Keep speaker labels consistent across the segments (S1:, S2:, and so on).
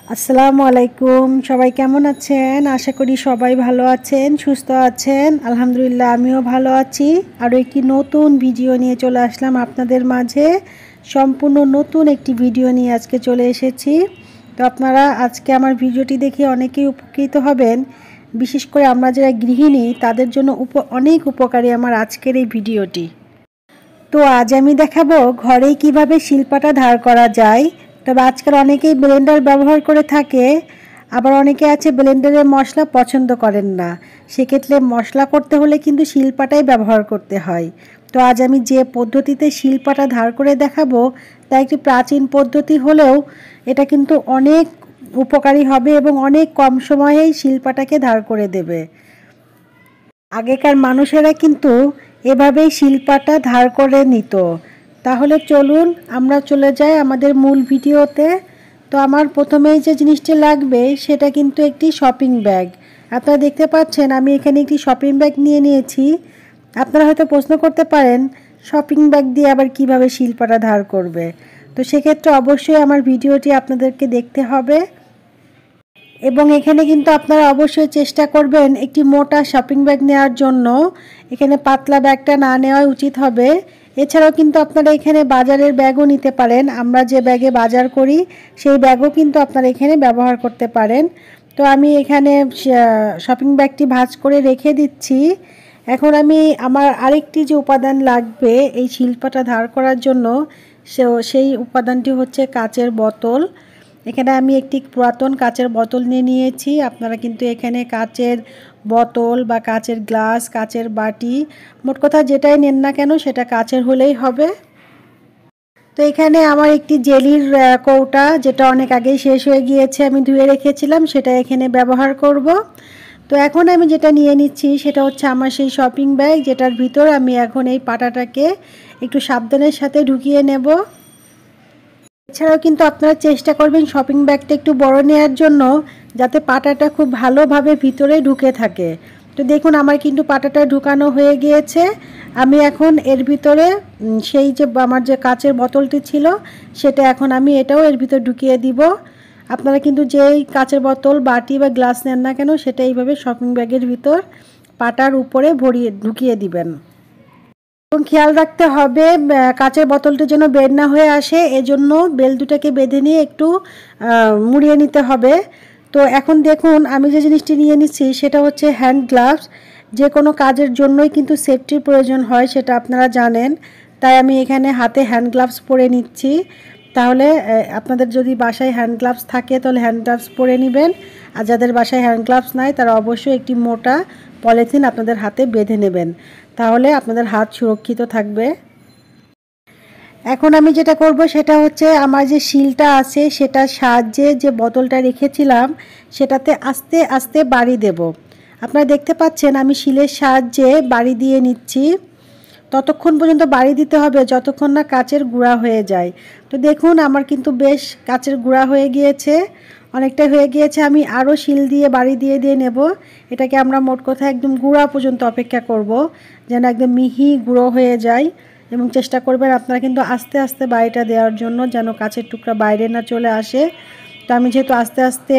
S1: আসসালামু আলাইকুম। সবাই কেমন আছেন? আশা করি সবাই ভালো আছেন, সুস্থ আছেন। আলহামদুলিল্লাহ আমিও ভালো আছি। আরও একটি নতুন ভিডিও নিয়ে চলে আসলাম আপনাদের মাঝে। সম্পূর্ণ নতুন একটি ভিডিও নিয়ে আজকে চলে এসেছি। তো আপনারা আজকে আমার ভিডিওটি দেখে অনেকেই উপকৃত হবেন। বিশেষ করে আমরা যারা গৃহিণী তাদের জন্য অনেক উপকারী আমার আজকের এই ভিডিওটি। তো আজ আমি দেখাবো ঘরেই কিভাবে শিলপাটা ধার করা যায়। তবে আজকাল অনেকেই ব্লেন্ডার ব্যবহার করে থাকে, আবার অনেকে আছে ব্লেন্ডারের মশলা পছন্দ করেন না। সেক্ষেত্রে মশলা করতে হলে কিন্তু শিলপাটাই ব্যবহার করতে হয়। তো আজ আমি যে পদ্ধতিতে শিলপাটা ধার করে দেখাবো তা একটি প্রাচীন পদ্ধতি হলেও এটা কিন্তু অনেক উপকারী হবে এবং অনেক কম সময়েই শিলপাটাকে ধার করে দেবে। আগেকার মানুষেরা কিন্তু এভাবেই শিলপাটা ধার করে নিত। তাহলে চলুন আমরা চলে যাই আমাদের মূল ভিডিওতে। তো আমার প্রথমেই যে জিনিসটি লাগবে সেটা কিন্তু একটি শপিং ব্যাগ। আপনারা দেখতে পাচ্ছেন আমি এখানে একটি শপিং ব্যাগ নিয়ে নিয়েছি। আপনারা হয়তো প্রশ্ন করতে পারেন শপিং ব্যাগ দিয়ে আবার কিভাবে শিলপাটা ধার করবে। তো সেক্ষেত্রে অবশ্যই আমার ভিডিওটি আপনাদেরকে দেখতে হবে এবং এখানে কিন্তু আপনারা অবশ্যই চেষ্টা করবেন একটি মোটা শপিং ব্যাগ নেওয়ার জন্য। এখানে পাতলা ব্যাগটা না নেওয়াই উচিত হবে। এছাড়াও কিন্তু আপনারা এখানে বাজারের ব্যাগও নিতে পারেন। আমরা যে ব্যাগে বাজার করি সেই ব্যাগও কিন্তু আপনারা এখানে ব্যবহার করতে পারেন। তো আমি এখানে শপিং ব্যাগটি ভাঁজ করে রেখে দিচ্ছি। এখন আমি আমার আরেকটি যে উপাদান লাগবে এই শিলপাটা ধার করার জন্য সেই উপাদানটি হচ্ছে কাচের বোতল। এখানে আমি একটি পুরাতন কাচের বোতল নিয়ে নিয়েছি। আপনারা কিন্তু এখানে কাচের বোতল বা কাচের গ্লাস, কাচের বাটি, মোট কথা যেটাই নেন না কেন সেটা কাচের হলেই হবে। তো এখানে আমার একটি জেলির কৌটা, যেটা অনেক আগেই শেষ হয়ে গিয়েছে, আমি ধুয়ে রেখেছিলাম, সেটা এখানে ব্যবহার করব। তো এখন আমি যেটা নিয়ে নিচ্ছি সেটা হচ্ছে আমার সেই শপিং ব্যাগ, যেটার ভিতর আমি এখন এই পাটাটাকে একটু সাবধানের সাথে ঢুকিয়ে নেব। এছাড়াও কিন্তু আপনারা চেষ্টা করবেন শপিং ব্যাগটা একটু বড় নেওয়ার জন্য, যাতে পাটাটা খুব ভালোভাবে ভিতরে ঢুকে থাকে। তো দেখুন আমার কিন্তু পাটাটা ঢুকানো হয়ে গিয়েছে। আমি এখন এর ভিতরে সেই যে আমার যে কাচের বোতলটি ছিল সেটা এখন আমি এটাও এর ভিতর ঢুকিয়ে দিব। আপনারা কিন্তু যেই কাচের বোতল, বাটি বা গ্লাস নেন না কেন সেটা এইভাবে শপিং ব্যাগের ভিতর পাটার উপরে ঢুকিয়ে দিবেন। এবং খেয়াল রাখতে হবে কাচের বোতলটা যেন বের না হয়ে আসে, এজন্য বেল দুটাকে বেঁধে নিয়ে একটু মুড়িয়ে নিতে হবে। তো এখন দেখুন আমি যে জিনিসটি নিয়ে নিচ্ছি সেটা হচ্ছে হ্যান্ড গ্লাভস। যে কোনো কাজের জন্যই কিন্তু সেফটির প্রয়োজন হয়, সেটা আপনারা জানেন। তাই আমি এখানে হাতে হ্যান্ড গ্লাভস পরে নিচ্ছি। তাহলে আপনাদের যদি বাসায় হ্যান্ড গ্লাভস থাকে তাহলে হ্যান্ড গ্লাভস পরে নেবেন, আর যাদের বাসায় হ্যান্ড গ্লাভস নাই তারা অবশ্যই একটি মোটা পলিথিন আপনাদের হাতে বেঁধে নেবেন, তাহলে আপনাদের হাত সুরক্ষিত থাকবে। এখন আমি যেটা করব সেটা হচ্ছে আমার যে শিলটা আছে সেটার সাহায্যে যে বোতলটা রেখেছিলাম সেটাতে আস্তে আস্তে বাড়ি দেব। আপনারা দেখতে পাচ্ছেন আমি শিলের সাহায্যে বাড়ি দিয়ে নিচ্ছি। ততক্ষণ পর্যন্ত বাড়ি দিতে হবে যতক্ষণ না কাচের গুঁড়া হয়ে যায়। তো দেখুন আমার কিন্তু বেশ কাচের গুঁড়া হয়ে গিয়েছে, অনেকটা হয়ে গিয়েছে। আমি আরও শিল দিয়ে বাড়ি দিয়ে নেব। এটাকে আমরা মোট কথা একদম গুঁড়া পর্যন্ত অপেক্ষা করব, যেন একদম মিহি গুঁড়ো হয়ে যায়। এবং চেষ্টা করবেন আপনারা কিন্তু আস্তে আস্তে বাড়িটা দেওয়ার জন্য, যেন কাচের টুকরা বাইরে না চলে আসে। তো আমি যেহেতু আস্তে আস্তে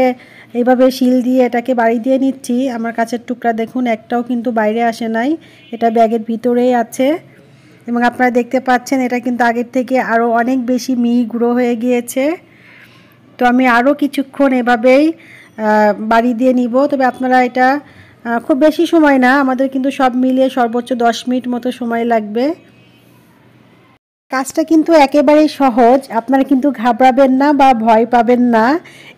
S1: এইভাবে শিল দিয়ে এটাকে বাড়ি দিয়ে নিচ্ছি, আমার কাচের টুকরা দেখুন একটাও কিন্তু বাইরে আসে নাই, এটা ব্যাগের ভিতরেই আছে। এবং আপনারা দেখতে পাচ্ছেন এটা কিন্তু আগের থেকে আরও অনেক বেশি মিহি গুঁড়ো হয়ে গিয়েছে। তো আমি আরও কিছুক্ষণ এভাবেই বাড়ি দিয়ে নিব। তবে আপনারা এটা খুব বেশি সময় না, আমাদের কিন্তু সব মিলিয়ে সর্বোচ্চ 10 মিনিট মতো সময় লাগবে। কাজটা কিন্তু একেবারেই সহজ, আপনারা কিন্তু ঘাবড়াবেন না বা ভয় পাবেন না।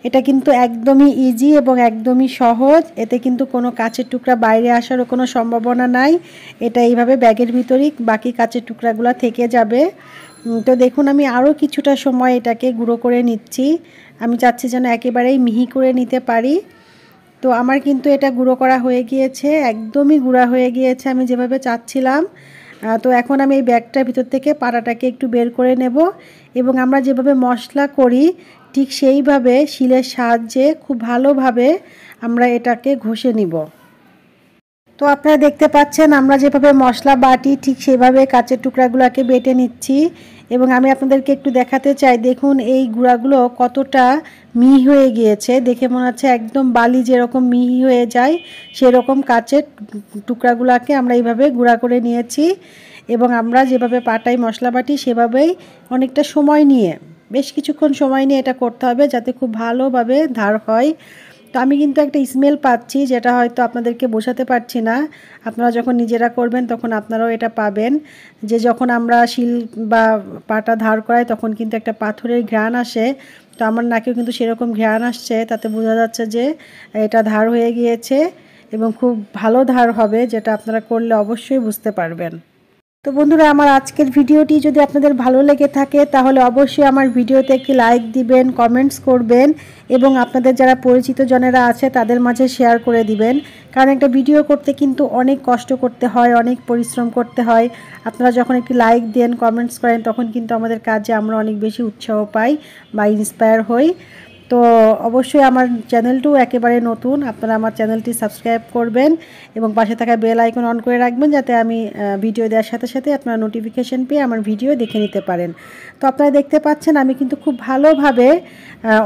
S1: এটা কিন্তু একদমই ইজি এবং একদমই সহজ। এতে কিন্তু কোনো কাচের টুকরা বাইরে আসারও কোনো সম্ভাবনা নাই। এটা এইভাবে ব্যাগের ভিতরেই বাকি কাচের টুকরাগুলো থেকে যাবে। তো দেখুন আমি আরও কিছুটা সময় এটাকে গুঁড়ো করে নিচ্ছি। আমি চাচ্ছি যেন একেবারেই মিহি করে নিতে পারি। তো আমার কিন্তু এটা গুঁড়ো করা হয়ে গিয়েছে, একদমই গুঁড়া হয়ে গিয়েছে আমি যেভাবে চাচ্ছিলাম। তো এখন আমি এই ব্যাগটার ভিতর থেকে পাটাটাকে একটু বের করে নেব এবং আমরা যেভাবে মশলা করি ঠিক সেইভাবে শিলের সাহায্যে খুব ভালোভাবে আমরা এটাকে ঘষে নিব। তো আপনারা দেখতে পাচ্ছেন আমরা যেভাবে মশলা বাটি ঠিক সেভাবে কাচের টুকরাগুলোকে বেটে নিচ্ছি এবং আমি আপনাদেরকে একটু দেখাতে চাই, দেখুন এই গুঁড়াগুলো কতটা মিহি হয়ে গিয়েছে। দেখে মনে হচ্ছে একদম বালি যেরকম মিহি হয়ে যায় সেরকম কাচের টুকরাগুলোকে আমরা এইভাবে গুঁড়া করে নিয়েছি। এবং আমরা যেভাবে পাটাই মশলা বাটি সেভাবেই অনেকটা সময় নিয়ে, বেশ কিছুক্ষণ সময় নিয়ে এটা করতে হবে যাতে খুব ভালোভাবে ধার হয়। তো আমি কিন্তু একটা স্মেল পাচ্ছি, যেটা হয়তো আপনাদেরকে বোঝাতে পারছি না। আপনারা যখন নিজেরা করবেন তখন আপনারাও এটা পাবেন, যে যখন আমরা শিল বা পাটা ধার করাই তখন কিন্তু একটা পাথরের ঘ্রাণ আসে। তো আমার নাকেও কিন্তু সেরকম ঘ্রাণ আসছে, তাতে বোঝা যাচ্ছে যে এটা ধার হয়ে গিয়েছে এবং খুব ভালো ধার হবে, যেটা আপনারা করলে অবশ্যই বুঝতে পারবেন। তো বন্ধুরা, আমার আজকের ভিডিওটি যদি আপনাদের ভালো লেগে থাকে তাহলে অবশ্যই আমার ভিডিওতে একটি লাইক দিবেন, কমেন্টস করবেন এবং আপনাদের যারা পরিচিত জনেরা আছে তাদের মাঝে শেয়ার করে দিবেন। কারণ একটা ভিডিও করতে কিন্তু অনেক কষ্ট করতে হয়, অনেক পরিশ্রম করতে হয়। আপনারা যখন একটি লাইক দেন, কমেন্টস করেন, তখন কিন্তু আমাদের কাজে আমরা অনেক বেশি উৎসাহ পাই বা ইন্সপায়ার হই। তো অবশ্যই আমার চ্যানেলটিও একেবারে নতুন, আপনারা আমার চ্যানেলটি সাবস্ক্রাইব করবেন এবং পাশে থাকা বেল আইকন অন করে রাখবেন, যাতে আমি ভিডিও দেওয়ার সাথে সাথে আপনারা নোটিফিকেশন পেয়ে আমার ভিডিও দেখে নিতে পারেন। তো আপনারা দেখতে পাচ্ছেন আমি কিন্তু খুব ভালোভাবে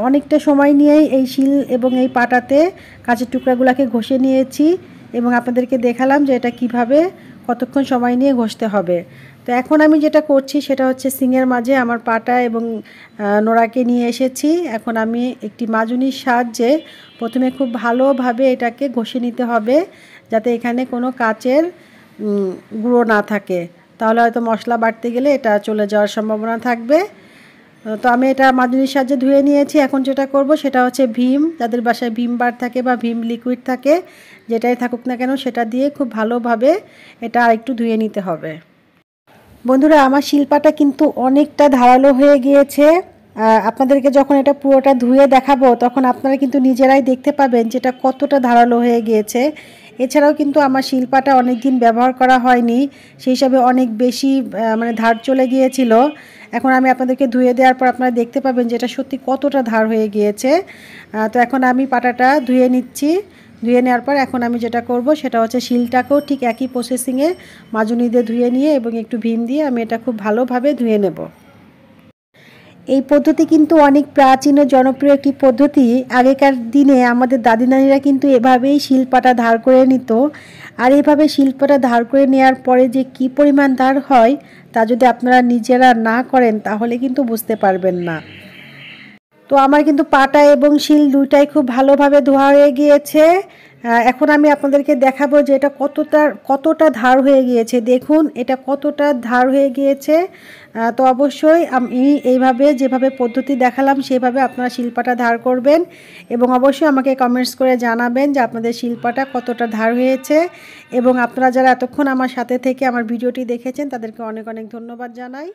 S1: অনেকটা সময় নিয়েই এই শিল এবং এই পাটাতে কাঁচের টুকরাগুলোকে ঘষে নিয়েছি এবং আপনাদেরকে দেখালাম যে এটা কিভাবে কতক্ষণ সময় নিয়ে ঘষতে হবে। তো এখন আমি যেটা করছি সেটা হচ্ছে সিংয়ের মাঝে আমার পাটা এবং নোড়াকে নিয়ে এসেছি। এখন আমি একটি মাজুনির সাহায্যে প্রথমে খুব ভালোভাবে এটাকে ঘষে নিতে হবে, যাতে এখানে কোনো কাচের গুঁড়ো না থাকে, তাহলে হয়তো মশলা বাটতে গেলে এটা চলে যাওয়ার সম্ভাবনা থাকবে। তো আমি এটা মাজুনির সাহায্যে ধুয়ে নিয়েছি। এখন যেটা করব সেটা হচ্ছে ভীম, যাদের বাসায় ভীম বার থাকে বা ভীম লিকুইড থাকে, যেটাই থাকুক না কেন সেটা দিয়ে খুব ভালোভাবে এটা আরেকটু ধুয়ে নিতে হবে। বন্ধুরা, আমার শিলপাটা কিন্তু অনেকটা ধারালো হয়ে গিয়েছে। আপনাদেরকে যখন এটা পুরোটা ধুয়ে দেখাবো তখন আপনারা কিন্তু নিজেরাই দেখতে পাবেন যেটা কতটা ধারালো হয়ে গিয়েছে। এছাড়াও কিন্তু আমার শিলপাটা অনেক দিন ব্যবহার করা হয়নি, সেই হিসাবে অনেক বেশি মানে ধার চলে গিয়েছিল। এখন আমি আপনাদেরকে ধুয়ে দেওয়ার পর আপনারা দেখতে পাবেন যে এটা সত্যি কতটা ধার হয়ে গিয়েছে। তো এখন আমি পাটাটা ধুয়ে নিচ্ছি। ধুয়ে নেওয়ার পর এখন আমি যেটা করব সেটা হচ্ছে শিলটাকেও ঠিক একই প্রসেসিংয়ে মাজুনি দিয়ে ধুয়ে নিয়ে এবং একটু ভীম দিয়ে আমি এটা খুব ভালোভাবে ধুয়ে নেব। এই পদ্ধতি কিন্তু অনেক প্রাচীন ও জনপ্রিয় একটি পদ্ধতি। আগেকার দিনে আমাদের দাদি নানিরা কিন্তু এভাবেই শিলপাটা ধার করে নিত। আর এভাবে শিলপাটা ধার করে নেওয়ার পরে যে কি পরিমাণ ধার হয় তা যদি আপনারা নিজেরা না করেন তাহলে কিন্তু বুঝতে পারবেন না। তো আমার কিন্তু পাটা এবং শিল দুইটাই খুব ভালোভাবে ধোয়া হয়ে গিয়েছে। এখন আমি আপনাদেরকে দেখাবো যে এটা কতটা ধার হয়ে গিয়েছে। দেখুন এটা কতটা ধার হয়ে গিয়েছে। তো অবশ্যই আমি এইভাবে যেভাবে পদ্ধতি দেখালাম সেভাবে আপনারা শিলপাটা ধার করবেন এবং অবশ্যই আমাকে কমেন্টস করে জানাবেন যে আপনাদের শিলপাটা কতটা ধার হয়েছে। এবং আপনারা যারা এতক্ষণ আমার সাথে থেকে আমার ভিডিওটি দেখেছেন তাদেরকে অনেক অনেক ধন্যবাদ জানাই।